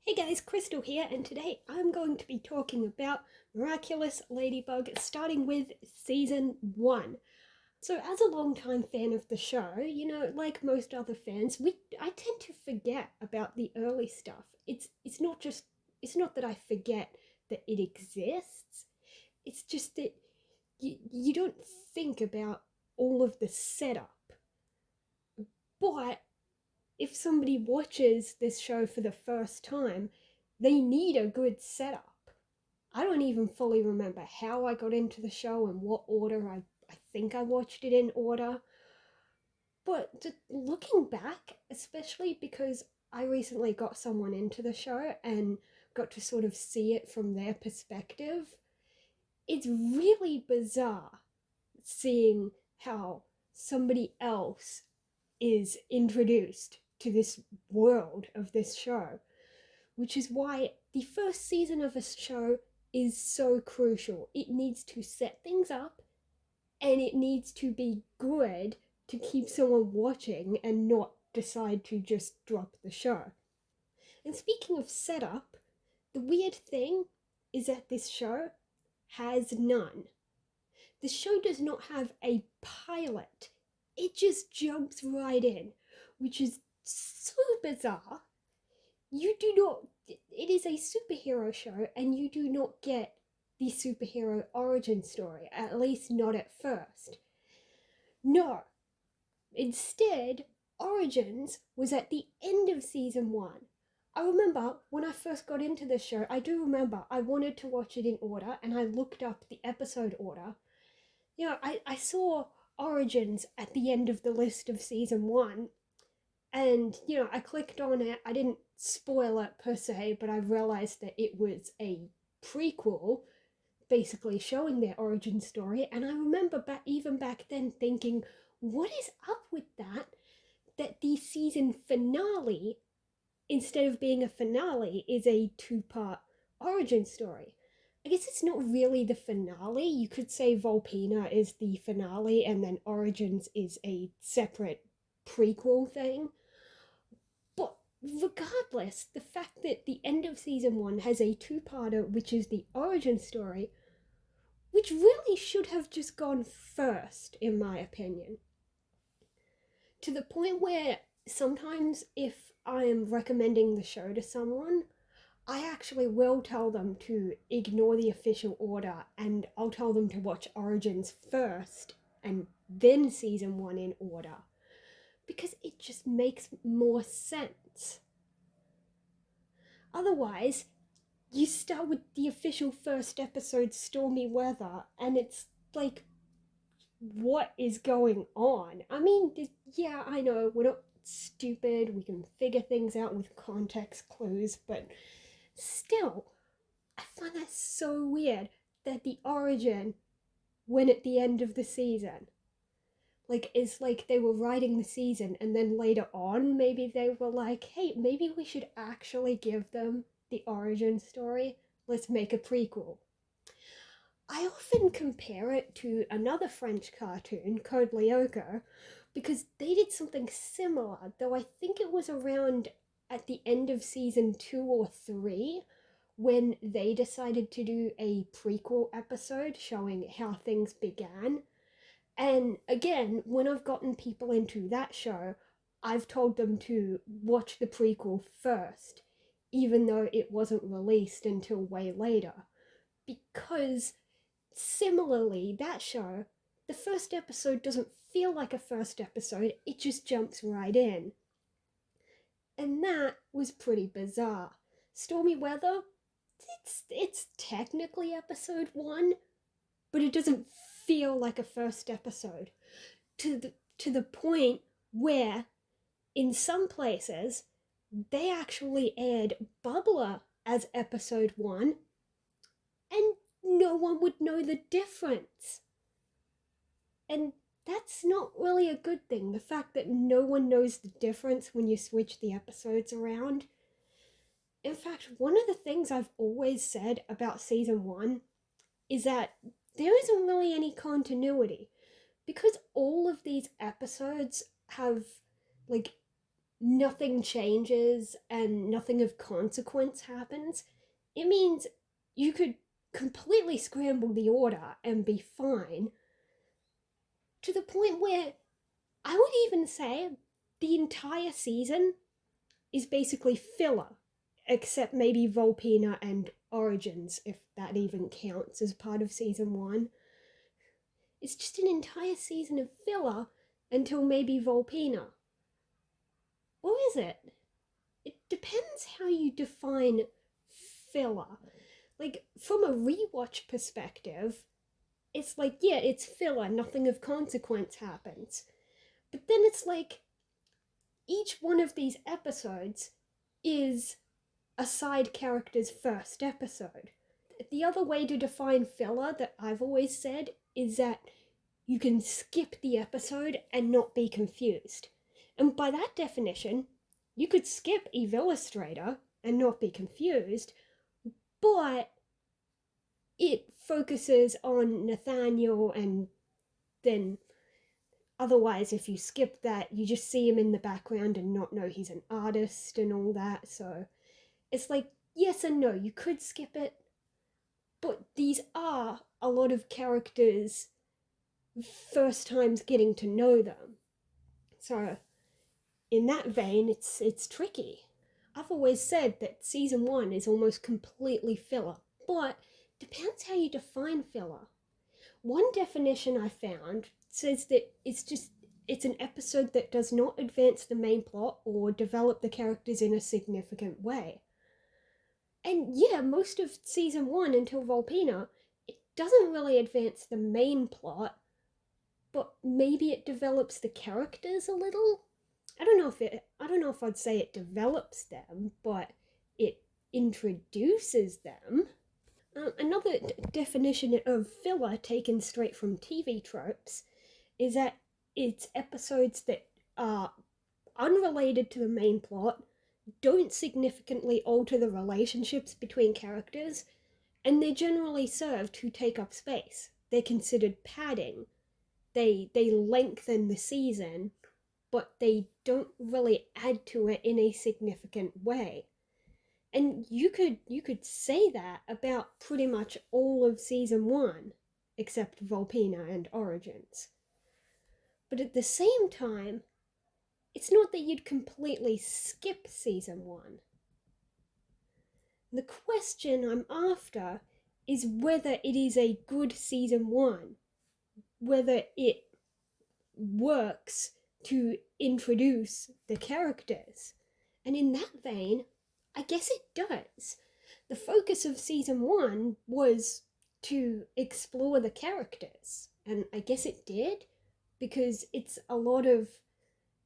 Hey guys, Crystal here, and today I'm going to be talking about Miraculous Ladybug, starting with season 1. So, as a long-time fan of the show, like most other fans, I tend to forget about the early stuff. It's not that I forget that it exists. It's just that you don't think about all of the setup. But if somebody watches this show for the first time, they need a good setup. I don't even fully remember how I got into the show and what order. I think I watched it in order. But looking back, especially because I recently got someone into the show and got to sort of see it from their perspective, it's really bizarre seeing how somebody else is introduced to this world of this show, which is why the first season of a show is so crucial. It needs to set things up and it needs to be good to keep someone watching and not decide to just drop the show. And speaking of setup, the weird thing is that this show has none. The show does not have a pilot. It just jumps right in, which is so bizarre. You do not, it is a superhero show, and you do not get the superhero origin story, at least not at first. No, instead, Origins was at the end of season 1. I remember when I first got into the show, I do remember I wanted to watch it in order, and I looked up the episode order. I saw Origins at the end of the list of season 1, and I clicked on it. I didn't spoil it per se, but I realized that it was a prequel, basically showing their origin story. And I remember even back then thinking, what is up with that? That the season finale, instead of being a finale, is a two-part origin story. I guess it's not really the finale. You could say Volpina is the finale, and then Origins is a separate prequel thing. But regardless, the fact that the end of season 1 has a two-parter, which is the origin story, which really should have just gone first, in my opinion. To the point where sometimes if I am recommending the show to someone, I actually will tell them to ignore the official order, and I'll tell them to watch Origins first and then season 1 in order, because it just makes more sense. Otherwise, you start with the official first episode, Stormy Weather, and it's like, what is going on? I mean, yeah, I know, we're not stupid, we can figure things out with context clues, but still, I find that so weird that the origin went at the end of the season. Like, it's like they were writing the season, and then later on, maybe they were like, hey, maybe we should actually give them the origin story. Let's make a prequel. I often compare it to another French cartoon, Code Lyoko, because they did something similar, though I think it was around at the end of season 2 or 3 when they decided to do a prequel episode showing how things began. And again, when I've gotten people into that show, I've told them to watch the prequel first, even though it wasn't released until way later. Because similarly, that show, the first episode doesn't feel like a first episode, it just jumps right in. And that was pretty bizarre. Stormy Weather, it's technically episode 1, but it doesn't feel like a first episode. To the point where in some places they actually aired Bubbler as episode 1 and no one would know the difference. And that's not really a good thing, the fact that no one knows the difference when you switch the episodes around. In fact, one of the things I've always said about season 1 is that there isn't really any continuity, because all of these episodes have, like, nothing changes and nothing of consequence happens, it means you could completely scramble the order and be fine, to the point where I would even say the entire season is basically filler, except maybe Volpina and Origins, if that even counts as part of season one. It's just an entire season of filler until maybe Volpina. Or is it? It depends how you define filler. Like, from a rewatch perspective, it's like, yeah, it's filler, nothing of consequence happens. But then it's like, each one of these episodes is a side character's first episode. The other way to define filler that I've always said is that you can skip the episode and not be confused. And by that definition, you could skip Eve Illustrator and not be confused, but it focuses on Nathaniel, and then otherwise, if you skip that, you just see him in the background and not know he's an artist and all that. So it's like, yes and no, you could skip it, but these are a lot of characters' first times getting to know them. So in that vein, it's tricky. I've always said that season one is almost completely filler, but depends how you define filler. One definition I found says that it's an episode that does not advance the main plot or develop the characters in a significant way. And yeah, most of season one until Volpina, it doesn't really advance the main plot, but maybe it develops the characters a little. I don't know if I'd say it develops them, but it introduces them. Another definition of filler taken straight from TV tropes is that it's episodes that are unrelated to the main plot, don't significantly alter the relationships between characters, and they generally serve to take up space. They're considered padding. They lengthen the season, but they don't really add to it in a significant way. And you could say that about pretty much all of season one, except Volpina and Origins. But at the same time, it's not that you'd completely skip season one. The question I'm after is whether it is a good season one, whether it works to introduce the characters. And in that vein, I guess it does. The focus of season one was to explore the characters, and I guess it did, because it's a lot of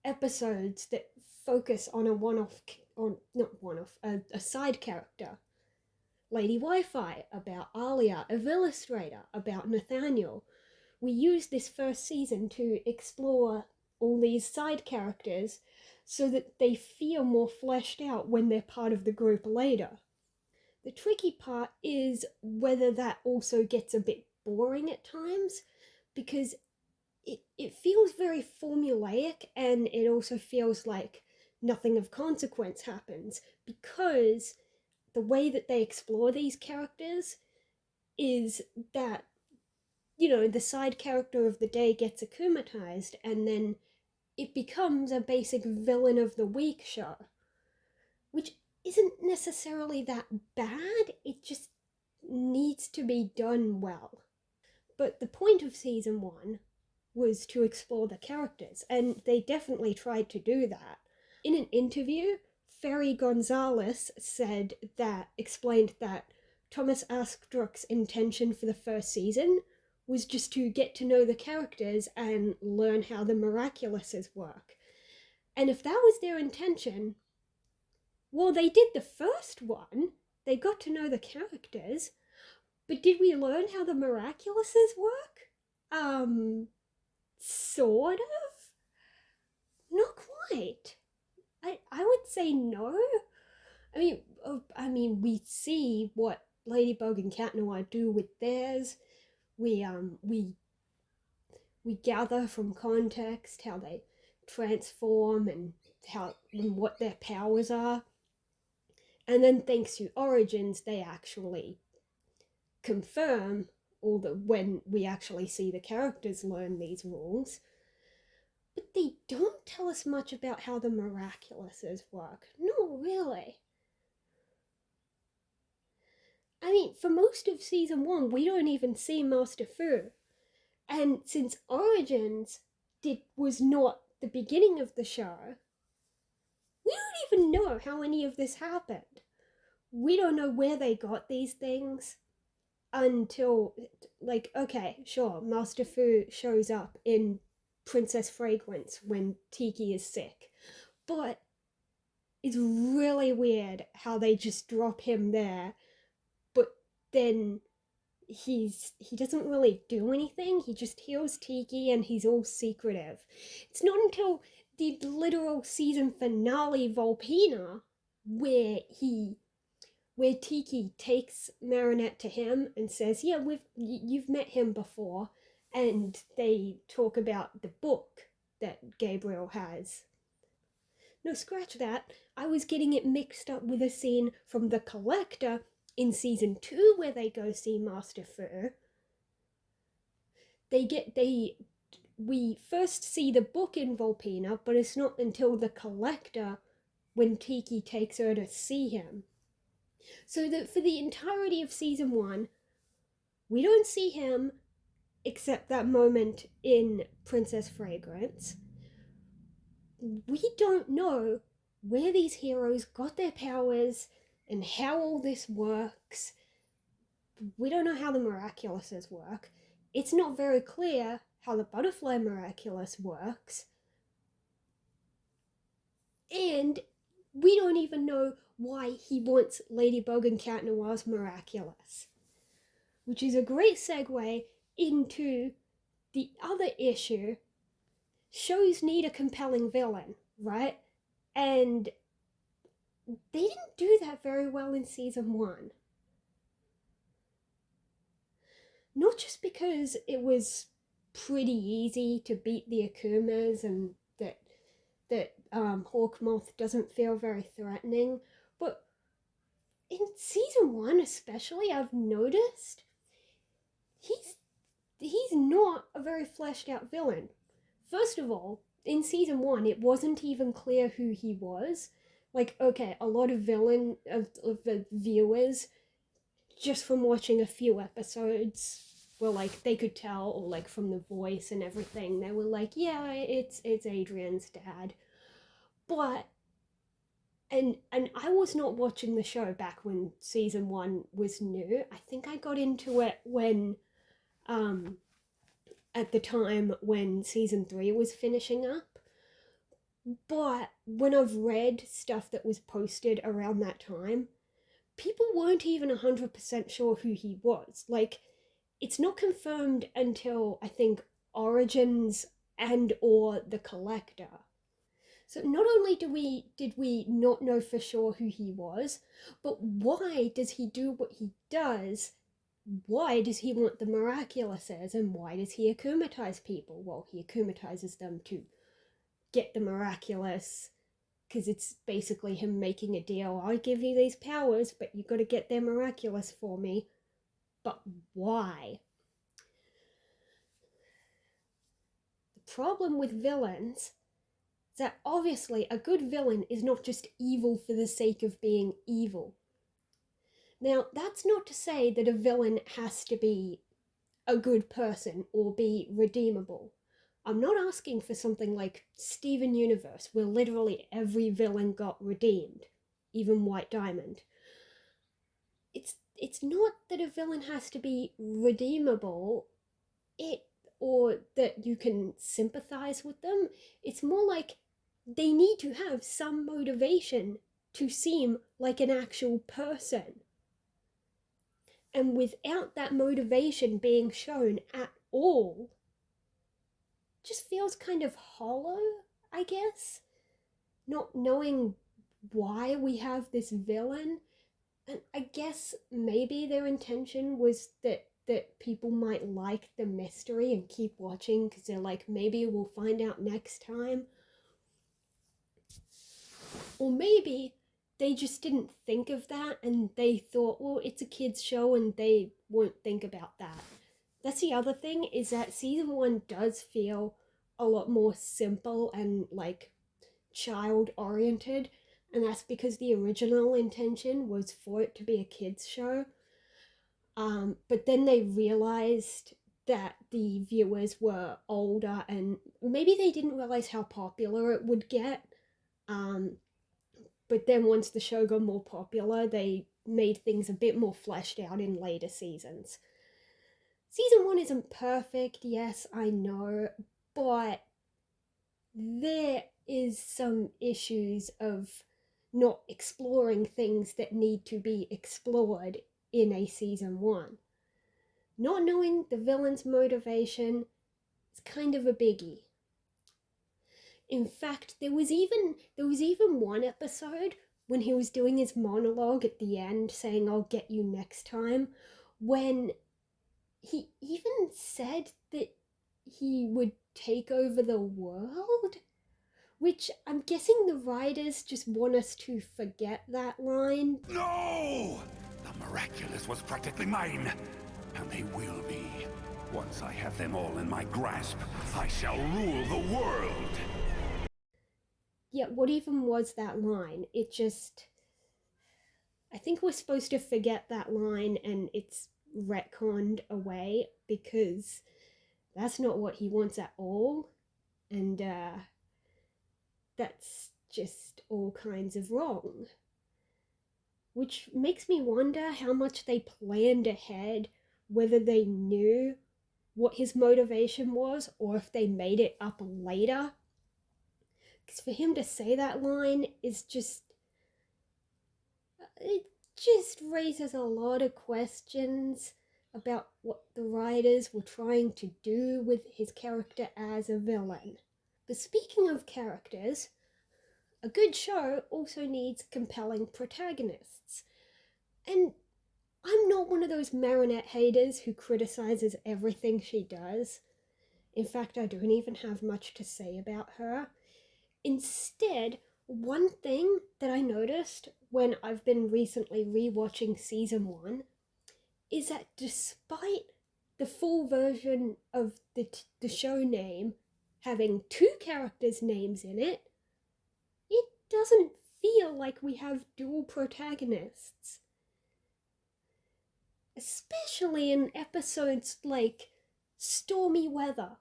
episodes that focus on a one-off, or not one-off, a side character. Lady Wi-Fi, about Alia, of Illustrator, about Nathaniel. We used this first season to explore all these side characters so that they feel more fleshed out when they're part of the group later. The tricky part is whether that also gets a bit boring at times, because it feels very formulaic, and it also feels like nothing of consequence happens, because the way that they explore these characters is that, you know, the side character of the day gets akumatized, and then it becomes a basic villain of the week show, which isn't necessarily that bad, it just needs to be done well. But the point of season one was to explore the characters, and they definitely tried to do that. In an interview, Ferry Gonzalez explained that Thomas Astruc's intention for the first season was just to get to know the characters and learn how the Miraculouses work. And if that was their intention, well, they did the first one. They got to know the characters, but did we learn how the Miraculouses work? Sort of? Not quite. I would say no. We see what Ladybug and Cat Noir do with theirs. We gather from context how they transform and how and what their powers are. And then thanks to Origins, they actually confirm all the when we actually see the characters learn these rules. But they don't tell us much about how the Miraculouses work. No, really. I mean, for most of season 1, we don't even see Master Fu. And since Origins was not the beginning of the show, we don't even know how any of this happened. We don't know where they got these things until, like, okay, sure, Master Fu shows up in Princess Fragrance when Tiki is sick. But it's really weird how they just drop him there, but then he doesn't really do anything. He just heals Tiki and he's all secretive. It's not until the literal season finale Volpina where Tiki takes Marinette to him and says, "Yeah, you've met him before," and they talk about the book that Gabriel has. No, scratch that. I was getting it mixed up with a scene from The Collector in season 2 where they go see Master Fu. We first see the book in Volpina, but it's not until The Collector when Tiki takes her to see him. So that for the entirety of season 1, we don't see him except that moment in Princess Fragrance. We don't know where these heroes got their powers and how all this works. We don't know how the Miraculouses work. It's not very clear how the Butterfly Miraculous works. And we don't even know why he wants Ladybug and Cat Noir's Miraculous. Which is a great segue into the other issue. Shows need a compelling villain, right? And they didn't do that very well in season 1. Not just because it was pretty easy to beat the Akumas and that Hawkmoth doesn't feel very threatening, but in season 1 especially, I've noticed he's not a very fleshed out villain. First of all, in season 1, it wasn't even clear who he was. Like, okay, a lot of the viewers, just from watching a few episodes, were like, they could tell, or like from the voice and everything, they were like, yeah, it's Adrian's dad. But and I was not watching the show back when season 1 was new. I think I got into it when at the time when season 3 was finishing up. But when I've read stuff that was posted around that time, people weren't even 100% sure who he was. Like, it's not confirmed until, I think, Origins and or The Collector. So not only did we not know for sure who he was, but why does he do what he does? Why does he want the Miraculouses, and why does he akumatize people? Well, he akumatizes them to get the Miraculous, because it's basically him making a deal. I'll give you these powers, but you got to get their Miraculous for me. But why? The problem with villains is that obviously a good villain is not just evil for the sake of being evil. Now, that's not to say that a villain has to be a good person or be redeemable. I'm not asking for something like Steven Universe, where literally every villain got redeemed, even White Diamond. It's not that a villain has to be redeemable, or that you can sympathize with them. It's more like they need to have some motivation to seem like an actual person. And without that motivation being shown at all, just feels kind of hollow, I guess. Not knowing why we have this villain. And I guess maybe their intention was that people might like the mystery and keep watching because they're like, maybe we'll find out next time. Or maybe they just didn't think of that and they thought, well, it's a kid's show and they won't think about that. That's the other thing, is that season 1 does feel a lot more simple and like child oriented, and that's because the original intention was for it to be a kids show. But then they realized that the viewers were older and maybe they didn't realize how popular it would get. But then once the show got more popular, they made things a bit more fleshed out in later seasons. Season 1 isn't perfect, yes, I know, but there is some issues of not exploring things that need to be explored in a season 1. Not knowing the villain's motivation is kind of a biggie. In fact, there was even one episode when he was doing his monologue at the end saying, "I'll get you next time," when he even said that he would take over the world, which I'm guessing the writers just want us to forget that line. No! The Miraculous was practically mine, and they will be. Once I have them all in my grasp, I shall rule the world. Yeah, what even was that line? It just... I think we're supposed to forget that line and it's retconned away because that's not what he wants at all. And that's just all kinds of wrong. Which makes me wonder how much they planned ahead, whether they knew what his motivation was or if they made it up later. Because for him to say that line is just... it just raises a lot of questions about what the writers were trying to do with his character as a villain. But speaking of characters, a good show also needs compelling protagonists. And I'm not one of those Marinette haters who criticizes everything she does. In fact, I don't even have much to say about her. Instead, one thing that I noticed when I've been recently rewatching season 1 is that despite the full version of the show name having 2 characters' names in it, it doesn't feel like we have dual protagonists. Especially in episodes like Stormy Weather,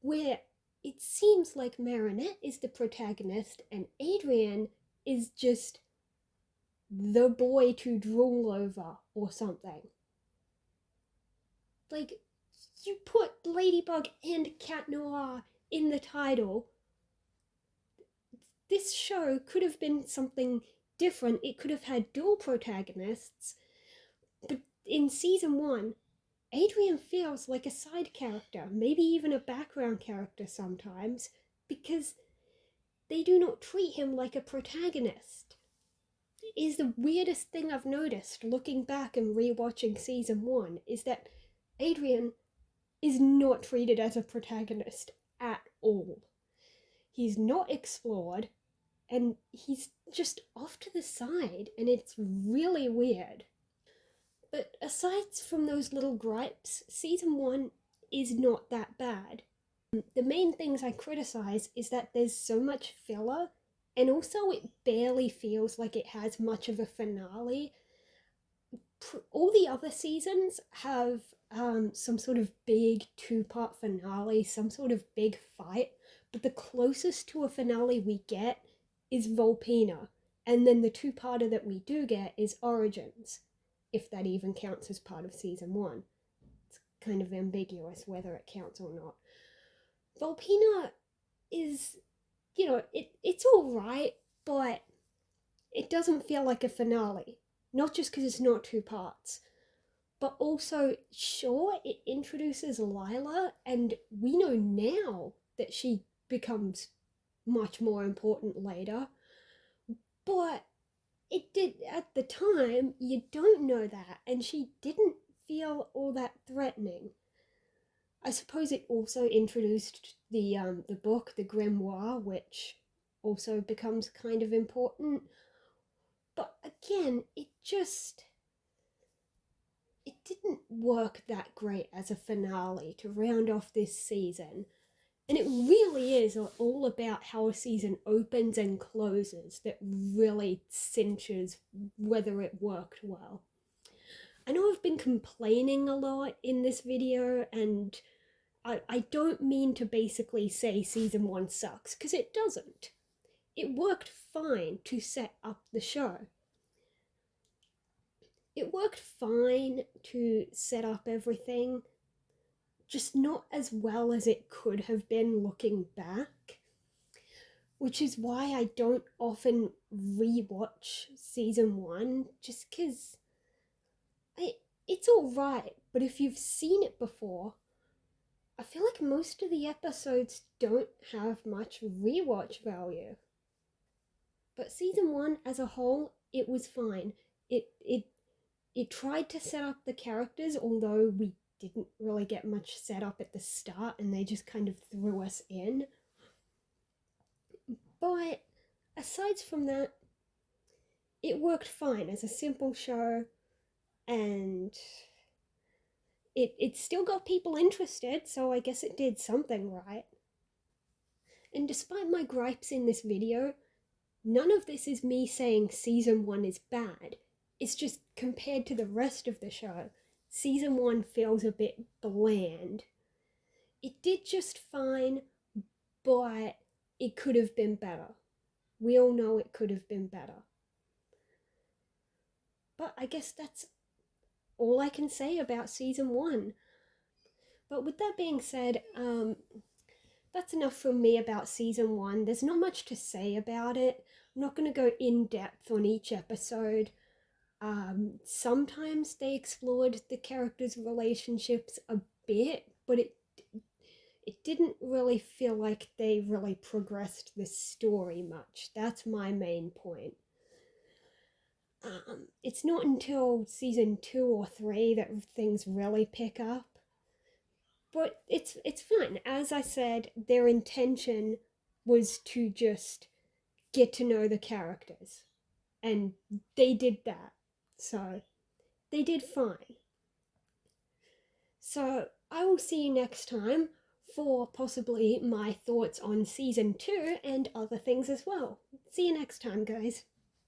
where it seems like Marinette is the protagonist and Adrian is just the boy to drool over or something. Like, you put Ladybug and Cat Noir in the title. This show could have been something different. It could have had dual protagonists, but in season 1, Adrian feels like a side character, maybe even a background character sometimes, because they do not treat him like a protagonist. It is the weirdest thing I've noticed looking back and rewatching season 1, is that Adrian is not treated as a protagonist at all. He's not explored, and he's just off to the side, and it's really weird. But aside from those little gripes, season 1 is not that bad. The main things I criticize is that there's so much filler, and also it barely feels like it has much of a finale. All the other seasons have some sort of big 2-part finale, some sort of big fight, but the closest to a finale we get is Volpina, and then the 2-parter that we do get is Origins, if that even counts as part of season 1. It's kind of ambiguous whether it counts or not. Volpina is, it's alright, but it doesn't feel like a finale. Not just because it's not 2 parts, but also, sure, it introduces Lila, and we know now that she becomes much more important later, but it did, at the time, you don't know that, and she didn't feel all that threatening. I suppose it also introduced the book, the grimoire, which also becomes kind of important. But again, it didn't work that great as a finale to round off this season. And it really is all about how a season opens and closes that really cinches whether it worked well. I know I've been complaining a lot in this video, and I don't mean to basically say season 1 sucks, because it doesn't. It worked fine to set up the show. It worked fine to set up everything, just not as well as it could have been looking back. Which is why I don't often rewatch season 1, just because it's alright, but if you've seen it before, I feel like most of the episodes don't have much rewatch value. But season 1 as a whole, it was fine. It tried to set up the characters, although we didn't really get much set up at the start and they just kind of threw us in. But aside from that, it worked fine as a simple show, and it still got people interested, so I guess it did something right. And despite my gripes in this video, none of this is me saying season 1 is bad. It's just compared to the rest of the show, season 1 feels a bit bland. It did just fine, but it could have been better. We all know it could have been better. But I guess that's all I can say about season 1. But with that being said, that's enough from me about season 1. There's not much to say about it. I'm not going to go in depth on each episode. Sometimes they explored the characters' relationships a bit, but it didn't really feel like they really progressed the story much. That's my main point. It's not until season 2 or 3 that things really pick up. But it's fine. As I said, their intention was to just get to know the characters. And they did that. So they did fine. So I will see you next time for possibly my thoughts on season 2 and other things as well. See you next time, guys.